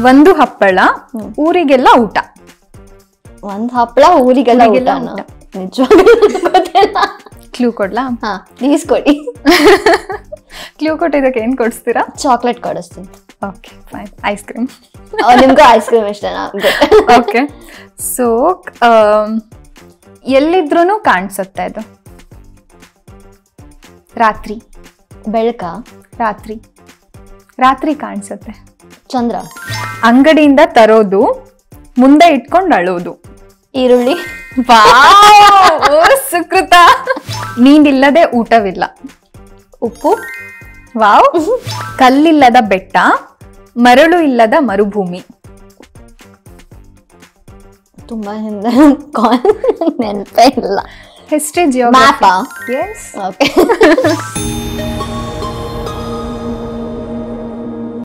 ಒಂದು ಹಪ್ಪಳ ಊರಿಗೆಲ್ಲ ಊಟ. ಒಂದ್ ಹಪ್ಪಳ ಊರಿಗೆಲ್ಲ ಊಟ. ನಿಜವಾಗ್ಲೂ ಗೊತ್ತಿಲ್ಲ. ಕ್ಲೂ ಕೊಡ್ಲಾ? ಹಾ ಪ್ಲೀಸ್ ಕೊಡಿ. ಕ್ಲೂ ಕೊಟ್ಟಿದ್ದಕ್ಕೆ ಏನ್ ಕೊಡಿಸ್ತೀರಾ? ಚಾಕ್ಲೇಟ್ ಕೊಡಿಸ್ತೀನಿ. Okay fine. Ice cream. ನಿಮ್ಗೂ ಐಸ್ ಕ್ರೀಮ್ ಇಷ್ಟನಾ? ಓಕೆ. ಸೊ ಎಲ್ಲಿದ್ರೂ ಕಾಣಿಸುತ್ತೆ ಇದು. ರಾತ್ರಿ. ಬೆಳಕ? ರಾತ್ರಿ. ರಾತ್ರಿ ಕಾಣಿಸುತ್ತೆ. ಚಂದ್ರ. ಅಂಗಡಿಯಿಂದ ತರೋದು, ಮುಂದೆ ಇಟ್ಕೊಂಡು ಅಳೋದು. ಈರುಳ್ಳಿ. ಸುಕೃತ. ನೀನಿಲ್ಲದೆ ಊಟವಿಲ್ಲ. ಉಪ್ಪು. ವಾವ್. ಕಲ್ಲಿಲ್ಲದ ಬೆಟ್ಟ, ಮರಳು ಇಲ್ಲದ ಮರುಭೂಮಿ. ತುಂಬಾ ಹಿಂದೆ ನೆನಪೇ ಇಲ್ಲ. ಹಿಸ್ಟ್ರಿ, ಮ್ಯಾಪಾ? ಎಸ್. ಓಕೆ.